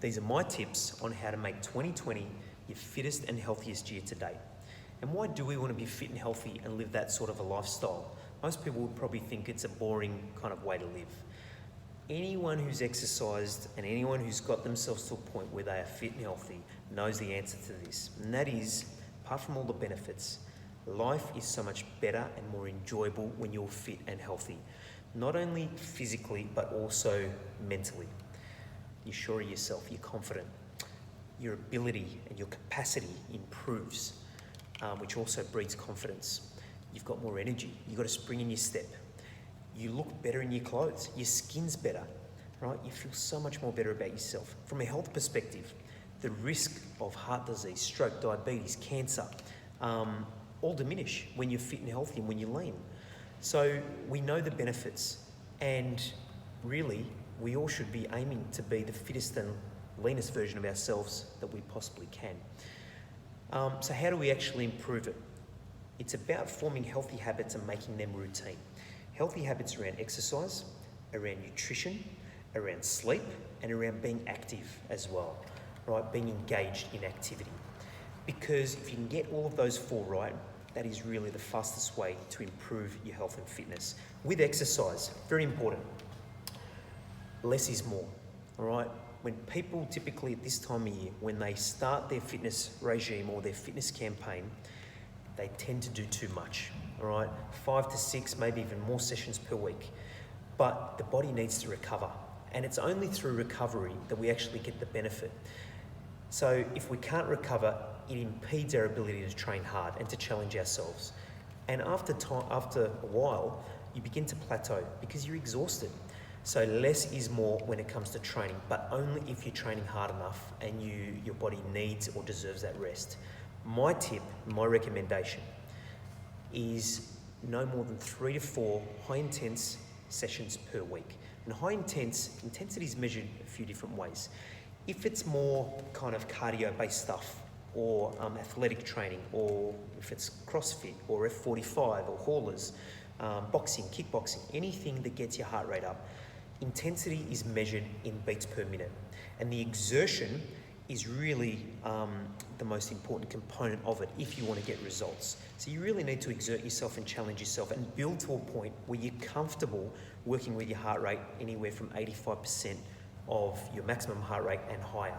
These are my tips on how to make 2020 your fittest and healthiest year to date. And why do we want to be fit and healthy and live that sort of a lifestyle? Most people would probably think it's a boring kind of way to live. Anyone who's exercised and anyone who's got themselves to a point where they are fit and healthy knows the answer to this. And that is, apart from all the benefits, life is so much better and more enjoyable when you're fit and healthy. Not only physically, but also mentally. You're sure of yourself, you're confident. Your ability and your capacity improves, which also breeds confidence. You've got more energy, you've got a spring in your step. You look better in your clothes, your skin's better, right? You feel so much more better about yourself. From a health perspective, the risk of heart disease, stroke, diabetes, cancer, all diminish when you're fit and healthy and when you're lean. So we know the benefits, and really, we all should be aiming to be the fittest and leanest version of ourselves that we possibly can. So how do we actually improve it? It's about forming healthy habits and making them routine. Healthy habits around exercise, around nutrition, around sleep, and around being active as well, right? Being engaged in activity. Because if you can get all of those four right, that is really the fastest way to improve your health and fitness. With exercise, very important, less is more, all right? When people typically at this time of year, when they start their fitness regime or their fitness campaign, they tend to do too much, all right? 5 to 6, maybe even more sessions per week. But the body needs to recover. And it's only through recovery that we actually get the benefit. So if we can't recover, it impedes our ability to train hard and to challenge ourselves. And after a while, you begin to plateau because you're exhausted. So less is more when it comes to training, but only if you're training hard enough and your body needs or deserves that rest. My tip, my recommendation is no more than 3 to 4 high-intense sessions per week. And intensity is measured a few different ways. If it's more kind of cardio-based stuff, or athletic training, or if it's CrossFit, or F45, or haulers, boxing, kickboxing, anything that gets your heart rate up, intensity is measured in beats per minute. And the exertion is really the most important component of it if you want to get results. So you really need to exert yourself and challenge yourself and build to a point where you're comfortable working with your heart rate anywhere from 85% of your maximum heart rate and higher.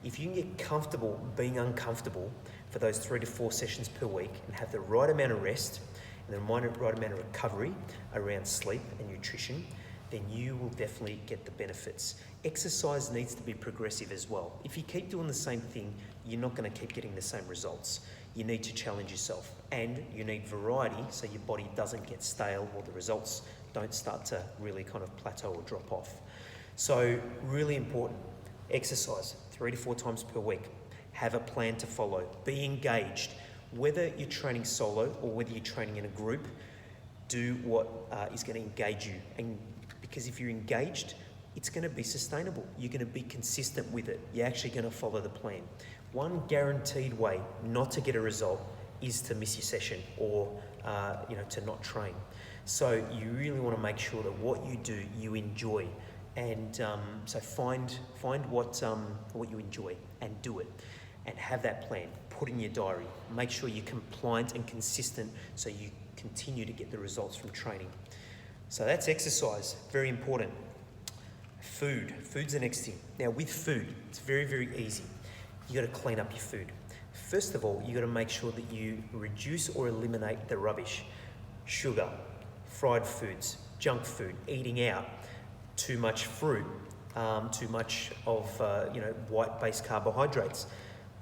If you can get comfortable being uncomfortable for those 3 to 4 sessions per week and have the right amount of rest and the right amount of recovery around sleep and nutrition, then you will definitely get the benefits. Exercise needs to be progressive as well. If you keep doing the same thing, you're not going to keep getting the same results. You need to challenge yourself, and you need variety so your body doesn't get stale or the results don't start to really kind of plateau or drop off. So really important, exercise 3 to 4 times per week. Have a plan to follow. Be engaged. Whether you're training solo or whether you're training in a group, do what is going to engage you. And because if you're engaged, it's going to be sustainable. You're going to be consistent with it. You're actually going to follow the plan. One guaranteed way not to get a result is to miss your session or to not train. So you really want to make sure that what you do, you enjoy. And so find what you enjoy and do it, and have that plan. Put in your diary. Make sure you're compliant and consistent so you continue to get the results from training. So that's exercise, very important. Food's the next thing. Now with food, it's very, very easy. You got to clean up your food. First of all, you got to make sure that you reduce or eliminate the rubbish, sugar, fried foods, junk food, eating out, too much fruit, too much of white-based carbohydrates.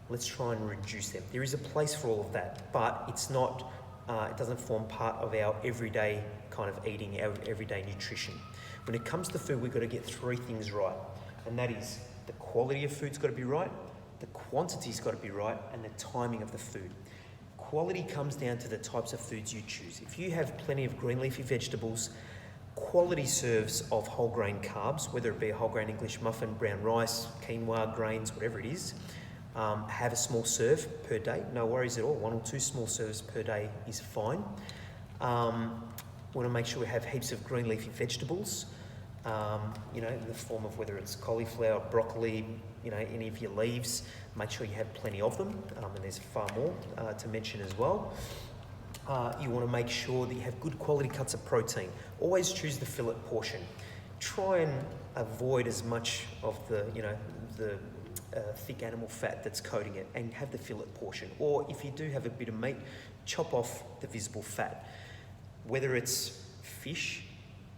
Let's try and reduce them. There is a place for all of that, but it's not. It doesn't form part of our everyday kind of eating, our everyday nutrition. When it comes to food, we've got to get 3 things right, and that is the quality of food's got to be right, the quantity's got to be right, and the timing of the food. Quality comes down to the types of foods you choose. If you have plenty of green leafy vegetables, quality serves of whole grain carbs, whether it be a whole grain English muffin, brown rice, quinoa, grains, whatever it is, have a small serve per day, no worries at all. 1 or 2 small serves per day is fine. We want to make sure we have heaps of green leafy vegetables, in the form of whether it's cauliflower, broccoli, any of your leaves, make sure you have plenty of them, and there's far more to mention as well. You want to make sure that you have good quality cuts of protein. Always choose the fillet portion. Try and avoid as much of the thick animal fat that's coating it, and have the fillet portion. Or if you do have a bit of meat, chop off the visible fat. Whether it's fish,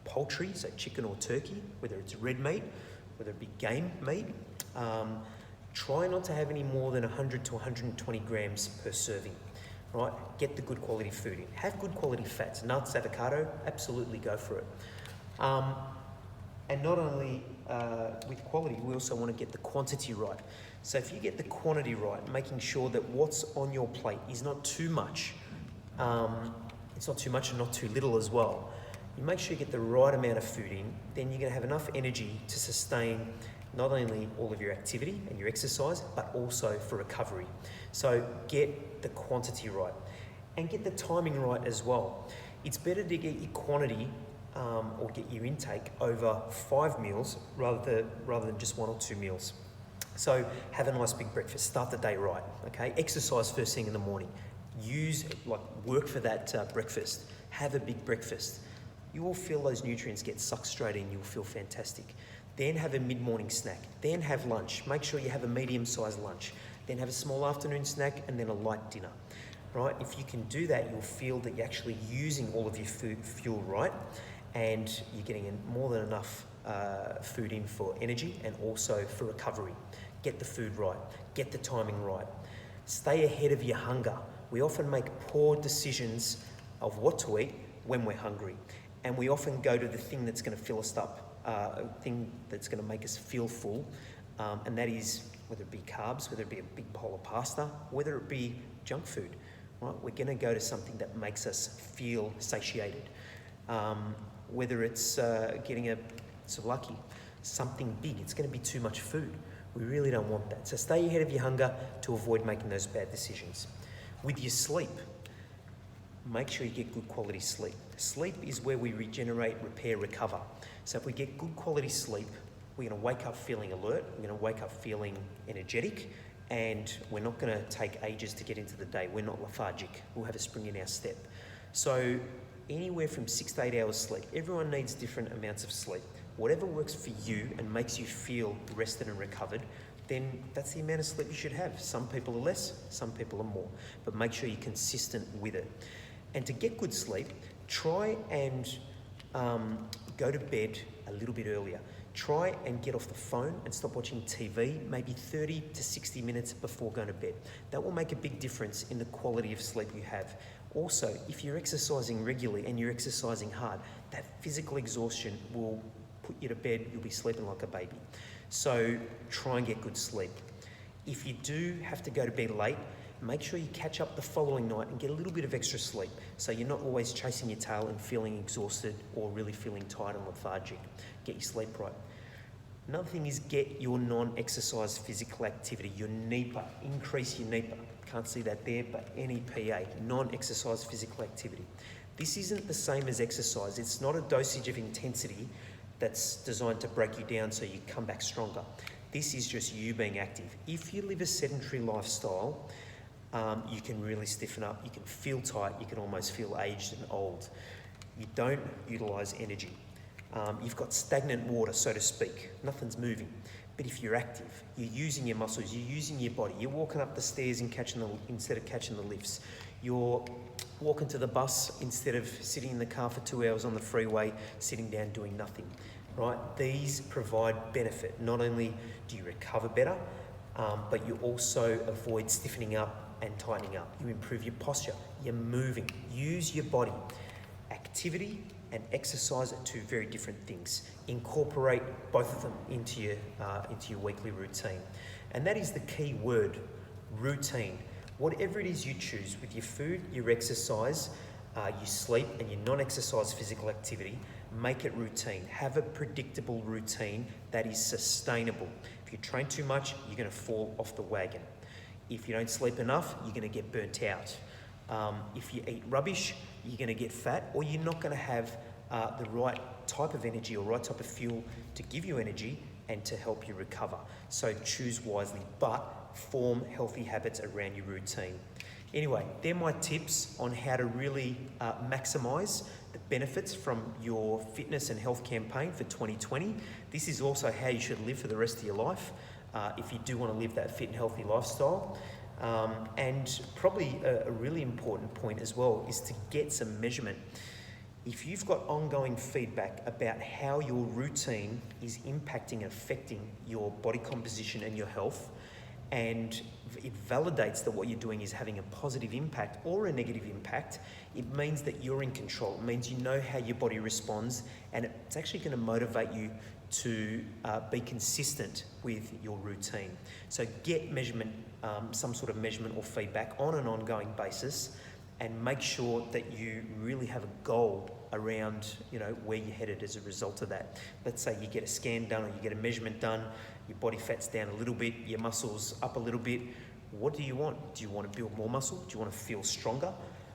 poultry, so chicken or turkey, whether it's red meat, whether it be game meat, try not to have any more than 100 to 120 grams per serving. Right? Get the good quality food in. Have good quality fats. Nuts, avocado, absolutely go for it. And not only with quality, we also want to get the quantity right. So if you get the quantity right, making sure that what's on your plate is not too much, it's not too much and not too little as well. You make sure you get the right amount of food in, then you're going to have enough energy to sustain not only all of your activity and your exercise, but also for recovery. So get the quantity right and get the timing right as well. It's better to get your quantity or get your intake over 5 meals rather than just 1 or 2 meals. So have a nice big breakfast, start the day right, okay? Exercise first thing in the morning. Work for that breakfast. Have a big breakfast. You will feel those nutrients get sucked straight in, you'll feel fantastic. Then have a mid-morning snack, then have lunch. Make sure you have a medium-sized lunch, then have a small afternoon snack, and then a light dinner, right? If you can do that, you'll feel that you're actually using all of your fuel right, and you're getting more than enough food in for energy and also for recovery. Get the food right, get the timing right. Stay ahead of your hunger. We often make poor decisions of what to eat when we're hungry, and we often go to the thing that's going to fill us up, a thing that's going to make us feel full, and that is whether it be carbs, whether it be a big bowl of pasta, whether it be junk food. Right? We're going to go to something that makes us feel satiated. Whether it's getting a souvlaki, something big, it's going to be too much food. We really don't want that. So stay ahead of your hunger to avoid making those bad decisions. With your sleep, make sure you get good quality sleep. Sleep is where we regenerate, repair, recover. So if we get good quality sleep, we're going to wake up feeling alert, we're going to wake up feeling energetic, and we're not going to take ages to get into the day. We're not lethargic. We'll have a spring in our step. So anywhere from 6 to 8 hours sleep. Everyone needs different amounts of sleep. Whatever works for you and makes you feel rested and recovered, then that's the amount of sleep you should have. Some people are less, some people are more, but make sure you're consistent with it. And to get good sleep, try and go to bed a little bit earlier. Try and get off the phone and stop watching TV maybe 30 to 60 minutes before going to bed. That will make a big difference in the quality of sleep you have. Also, if you're exercising regularly and you're exercising hard, that physical exhaustion will put you to bed, you'll be sleeping like a baby. So try and get good sleep. If you do have to go to bed late, make sure you catch up the following night and get a little bit of extra sleep so you're not always chasing your tail and feeling exhausted or really feeling tired and lethargic. Get your sleep right. Another thing is get your non-exercise physical activity, your NEPA. Increase your NEPA. Can't see that there, but NEPA, non-exercise physical activity. This isn't the same as exercise. It's not a dosage of intensity that's designed to break you down so you come back stronger. This is just you being active. If you live a sedentary lifestyle, you can really stiffen up, you can feel tight, you can almost feel aged and old. You don't utilise energy. You've got stagnant water, so to speak. Nothing's moving. But if you're active, you're using your muscles, you're using your body, you're walking up the stairs and instead of catching the lifts. You're walking to the bus instead of sitting in the car for 2 hours on the freeway, sitting down doing nothing, right? These provide benefit. Not only do you recover better, but you also avoid stiffening up and tightening up. You improve your posture, you're moving. Use your body. Activity and exercise are two very different things. Incorporate both of them into your weekly routine. And that is the key word, routine. Whatever it is you choose with your food, your exercise, your sleep and your non-exercise physical activity, make it routine. Have a predictable routine that is sustainable. If you train too much, you're going to fall off the wagon. If you don't sleep enough, you're going to get burnt out. If you eat rubbish, you're going to get fat, or you're not going to have the right type of energy or right type of fuel to give you energy and to help you recover. So choose wisely, but form healthy habits around your routine. Anyway, they're my tips on how to really maximize the benefits from your fitness and health campaign for 2020. This is also how you should live for the rest of your life if you do want to live that fit and healthy lifestyle. And probably a really important point as well is to get some measurement. If you've got ongoing feedback about how your routine is impacting and affecting your body composition and your health, and it validates that what you're doing is having a positive impact or a negative impact, it means that you're in control. It means you know how your body responds, and it's actually going to motivate you to be consistent with your routine. So get measurement, some sort of measurement or feedback on an ongoing basis, and make sure that you really have a goal around, where you're headed as a result of that. Let's say you get a scan done or you get a measurement done, your body fat's down a little bit, your muscles up a little bit. What do you want? Do you want to build more muscle? Do you want to feel stronger?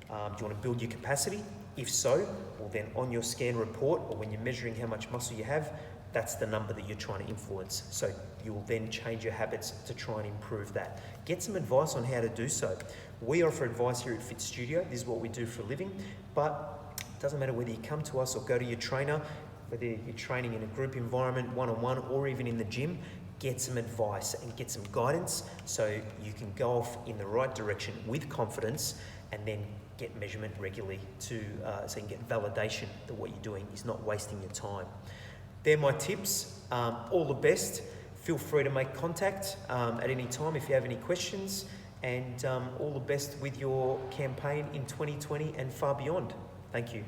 Do you want to build your capacity? If so, well then on your scan report or when you're measuring how much muscle you have, that's the number that you're trying to influence. So you'll then change your habits to try and improve that. Get some advice on how to do so. We offer advice here at Fit Studio. This is what we do for a living, but it doesn't matter whether you come to us or go to your trainer, whether you're training in a group environment, one-on-one, or even in the gym. Get some advice and get some guidance so you can go off in the right direction with confidence, and then get measurement regularly so you can get validation that what you're doing is not wasting your time. They're my tips. All the best. Feel free to make contact at any time if you have any questions, and all the best with your campaign in 2020 and far beyond. Thank you.